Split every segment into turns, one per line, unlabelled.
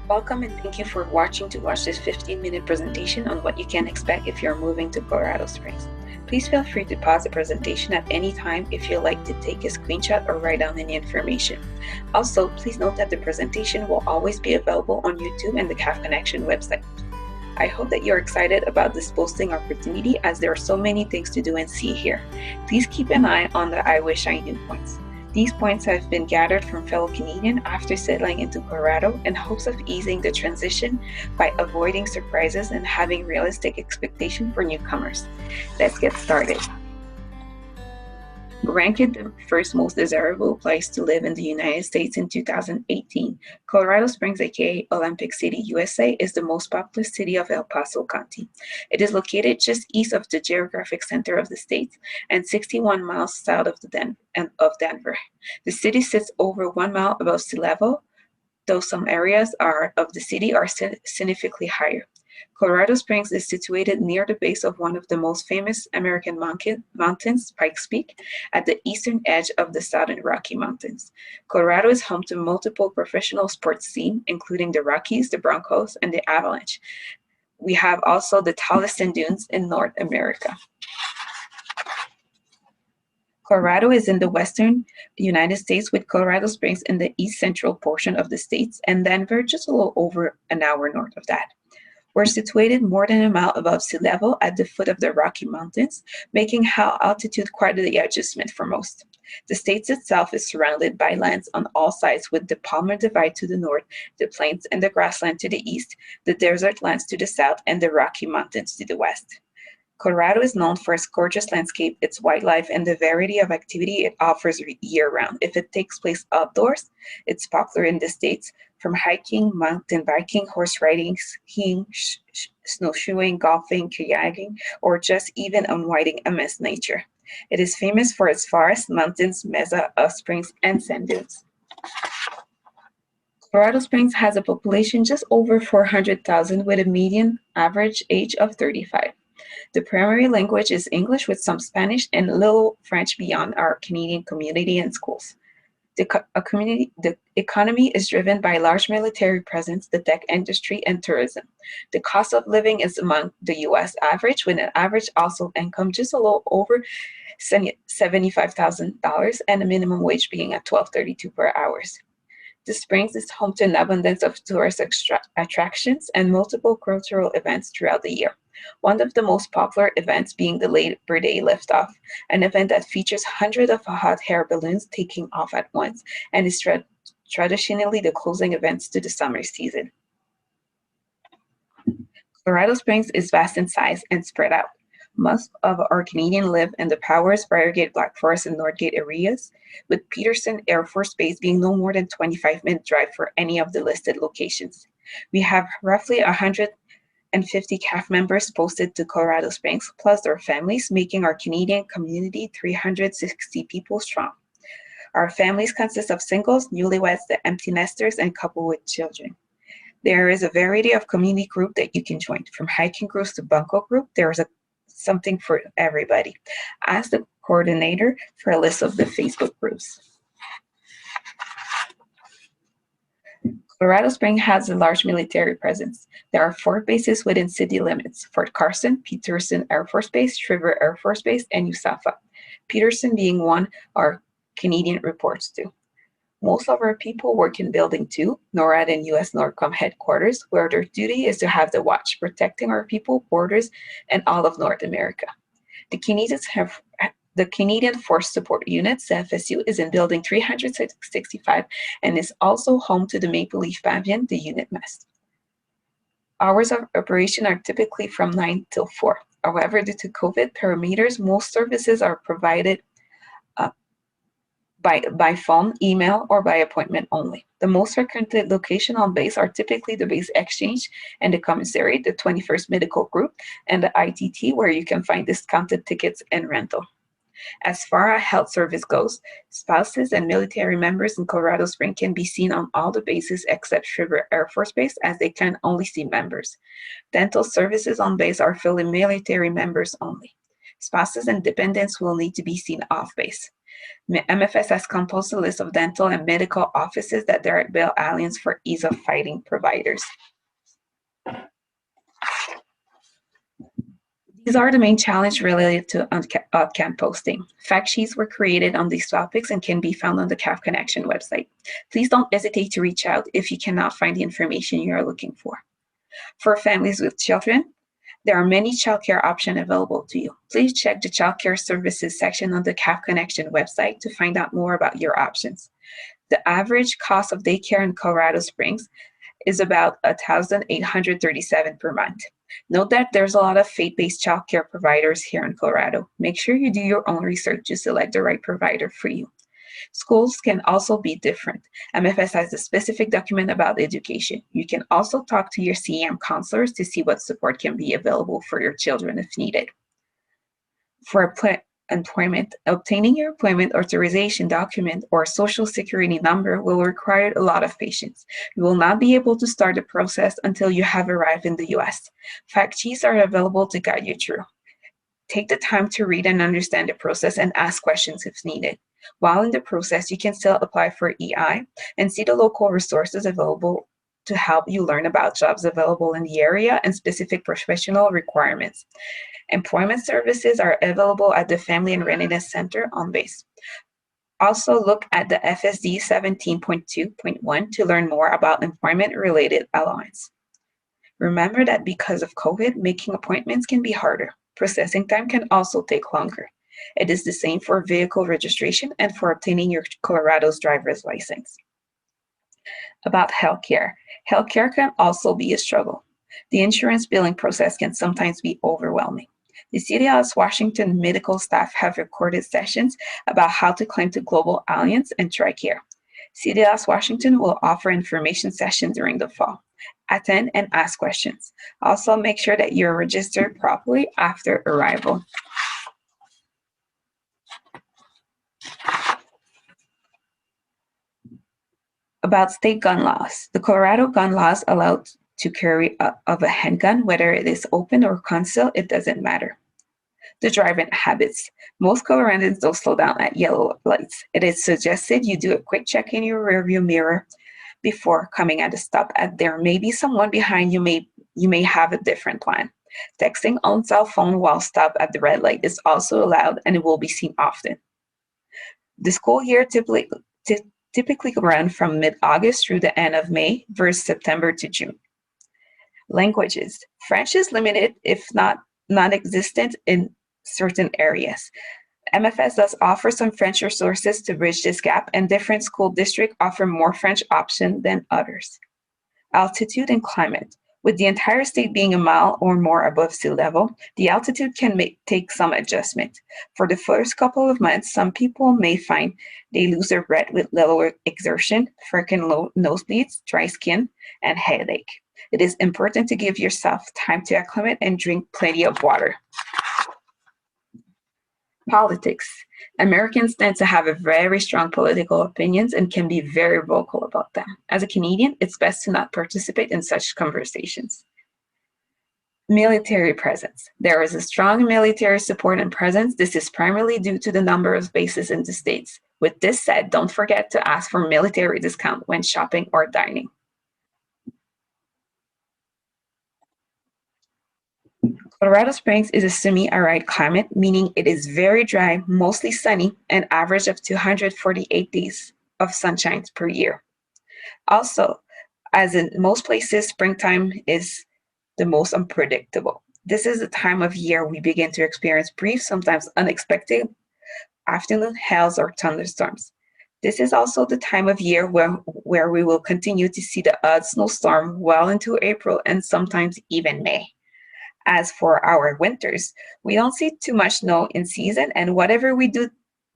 Welcome and thank you for watching this 15-minute presentation on what you can expect if you're moving to Colorado Springs. Please feel free to pause the presentation at any time if you'd like to take a screenshot or write down any information. Also, please note that the presentation will always be available on YouTube and the CAF Connection website. I hope that you're excited about this posting opportunity as there are so many things to do and see here. Please keep an eye on the I Wish I Knew points. These points have been gathered from fellow Canadians after settling into Colorado in hopes of easing the transition by avoiding surprises and having realistic expectations for newcomers. Let's get started. Ranked the first most desirable place to live in the United States in 2018, Colorado Springs, aka Olympic City, USA, is the most populous city of El Paso County. It is located just east of the geographic center of the state and 61 miles south of Denver. The city sits over 1 mile above sea level, though some areas of the city are significantly higher. Colorado Springs is situated near the base of one of the most famous American mountains, Pikes Peak, at the eastern edge of the Southern Rocky Mountains. Colorado is home to multiple professional sports teams, including the Rockies, the Broncos, and the Avalanche. We have also the tallest sand dunes in North America. Colorado is in the western United States, with Colorado Springs in the east central portion of the states and Denver just a little over an hour north of that. We're situated more than a mile above sea level at the foot of the Rocky Mountains, making high altitude quite the adjustment for most. The state itself is surrounded by lands on all sides, with the Palmer Divide to the north, the plains and the grassland to the east, the desert lands to the south, and the Rocky Mountains to the west. Colorado is known for its gorgeous landscape, its wildlife, and the variety of activity it offers year-round. If it takes place outdoors, it's popular in the States, from hiking, mountain biking, horse riding, skiing, snowshoeing, golfing, kayaking, or just even unwinding amidst nature. It is famous for its forests, mountains, mesa, springs, and sand dunes. Colorado Springs has a population just over 400,000 with a median average age of 35. The primary language is English with some Spanish and little French beyond our Canadian community and schools. The economy is driven by large military presence, the tech industry, and tourism. The cost of living is among the U.S. average, with an average household income just a little over $75,000 and a minimum wage being at $12.32 per hour. The Springs is home to an abundance of tourist attractions and multiple cultural events throughout the year. One of the most popular events being the Labor Day Liftoff, an event that features hundreds of hot air balloons taking off at once and is traditionally the closing events to the summer season. Colorado Springs is vast in size and spread out. Most of our Canadians live in the Powers, Briargate, Black Forest, and Northgate areas, with Peterson Air Force Base being no more than 25-minute drive for any of the listed locations. We have roughly 150 CAF members posted to Colorado Springs, plus their families, making our Canadian community 360 people strong. Our families consist of singles, newlyweds, the empty nesters, and couple with children. There is a variety of community group that you can join, from hiking groups to bunko group. There is something for everybody. Ask the coordinator for a list of the Facebook groups. Colorado Springs has a large military presence. There are 4 bases within city limits: Fort Carson, Peterson Air Force Base, Shriver Air Force Base, and USAFA. Peterson being one our Canadian reports to. Most of our people work in Building 2, NORAD and US NORCOM headquarters, where their duty is to have the watch, protecting our people, borders, and all of North America. The Canadian Force Support Unit, CFSU, is in Building 365 and is also home to the Maple Leaf Pavilion, the unit mast. Hours of operation are typically from 9 till 4. However, due to COVID parameters, most services are provided by phone, email, or by appointment only. The most frequented location on base are typically the base exchange and the commissary, the 21st Medical Group, and the ITT, where you can find discounted tickets and rental. As far as health service goes, spouses and military members in Colorado Springs can be seen on all the bases except Shriver Air Force Base, as they can only see members. Dental services on base are for military members only. Spouses and dependents will need to be seen off base. MFS has composed a list of dental and medical offices that direct bill aliens for ease of finding providers. These are the main challenges related to on-camp posting. Fact sheets were created on these topics and can be found on the CAF Connection website. Please don't hesitate to reach out if you cannot find the information you are looking for. For families with children, there are many childcare options available to you. Please check the childcare services section on the CAF Connection website to find out more about your options. The average cost of daycare in Colorado Springs is about $1,837 per month. Note that there's a lot of faith-based childcare providers here in Colorado. Make sure you do your own research to select the right provider for you. Schools can also be different. MFS has a specific document about education. You can also talk to your CEM counselors to see what support can be available for your children if needed. For employment, obtaining your employment authorization document or social security number will require a lot of patience. You will not be able to start the process until you have arrived in the US. Fact sheets are available to guide you through. Take the time to read and understand the process and ask questions if needed. While in the process, you can still apply for EI and see the local resources available to help you learn about jobs available in the area and specific professional requirements. Employment services are available at the Family and Readiness Center on base. Also look at the FSD 17.2.1 to learn more about employment-related allowance. Remember that because of COVID, making appointments can be harder. Processing time can also take longer. It is the same for vehicle registration and for obtaining your Colorado's driver's license. About healthcare. Healthcare can also be a struggle. The insurance billing process can sometimes be overwhelming. The CDLS Washington medical staff have recorded sessions about how to claim to Global Alliance and TRICARE. CDLS Washington will offer information sessions during the fall. Attend and ask questions. Also, make sure that you're registered properly after arrival. About state gun laws. The Colorado gun laws allow to carry of a handgun, whether it is open or concealed, it doesn't matter. The driving habits. Most Coloradans don't slow down at yellow lights. It is suggested you do a quick check in your rearview mirror before coming at a stop, as there may be someone behind you. You may have a different plan. Texting on cell phone while stopped at the red light is also allowed and it will be seen often. The school year typically run from mid-August through the end of May versus September to June. Languages. French is limited, if not non-existent in certain areas. MFS does offer some French resources to bridge this gap, and different school districts offer more French options than others. Altitude and climate. With the entire state being a mile or more above sea level, the altitude can take some adjustment. For the first couple of months, some people may find they lose their breath with lower exertion, frequent nosebleeds, dry skin, and headache. It is important to give yourself time to acclimate and drink plenty of water. Politics. Americans tend to have a very strong political opinions and can be very vocal about them. As a Canadian, it's best to not participate in such conversations. Military presence. There is a strong military support and presence. This is primarily due to the number of bases in the States. With this said, don't forget to ask for military discount when shopping or dining. Colorado Springs is a semi-arid climate, meaning it is very dry, mostly sunny, an average of 248 days of sunshine per year. Also, as in most places, springtime is the most unpredictable. This is the time of year we begin to experience brief, sometimes unexpected afternoon hails or thunderstorms. This is also the time of year where we will continue to see the odd snowstorm well into April and sometimes even May. As for our winters, we don't see too much snow in season, and whatever we do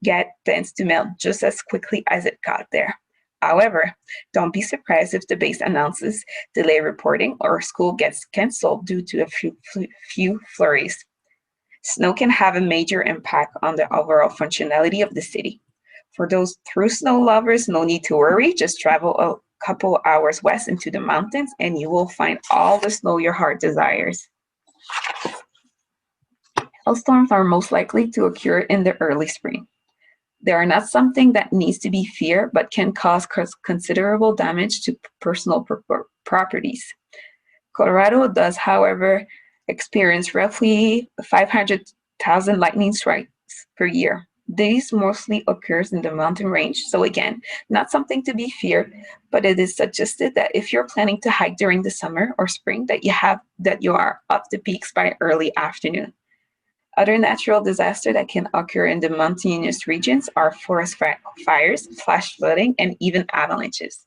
get tends to melt just as quickly as it got there. However, don't be surprised if the base announces delay reporting or school gets canceled due to a few flurries. Snow can have a major impact on the overall functionality of the city. For those true snow lovers, no need to worry. Just travel a couple hours west into the mountains and you will find all the snow your heart desires. Hailstorms are most likely to occur in the early spring. They are not something that needs to be feared, but can cause considerable damage to personal properties. Colorado does, however, experience roughly 500,000 lightning strikes per year. This mostly occurs in the mountain range. So again, not something to be feared, but it is suggested that if you're planning to hike during the summer or spring, that you are up the peaks by early afternoon. Other natural disasters that can occur in the mountainous regions are forest fires, flash flooding, and even avalanches.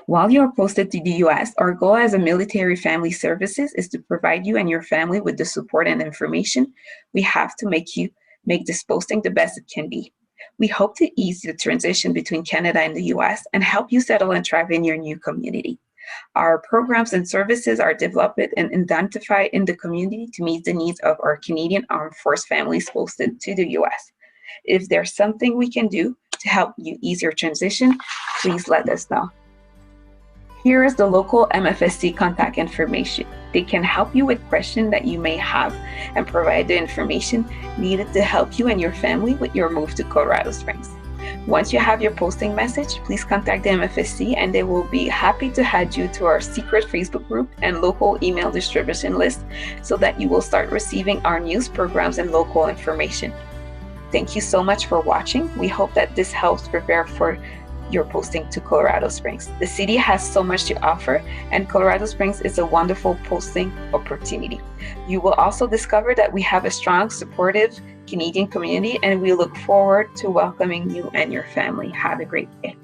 While you are posted to the US, our goal as a military family services is to provide you and your family with the support and information we have to make this posting the best it can be. We hope to ease the transition between Canada and the US and help you settle and thrive in your new community. Our programs and services are developed and identified in the community to meet the needs of our Canadian Armed Force families posted to the US. If there's something we can do to help you ease your transition, please let us know. Here is the local MFSC contact information. They can help you with questions that you may have and provide the information needed to help you and your family with your move to Colorado Springs. Once you have your posting message, please contact the MFSC and they will be happy to add you to our secret Facebook group and local email distribution list so that you will start receiving our news, programs, and local information. Thank you so much for watching. We hope that this helps prepare for your posting to Colorado Springs. The city has so much to offer, and Colorado Springs is a wonderful posting opportunity. You will also discover that we have a strong, supportive Canadian community, and we look forward to welcoming you and your family. Have a great day.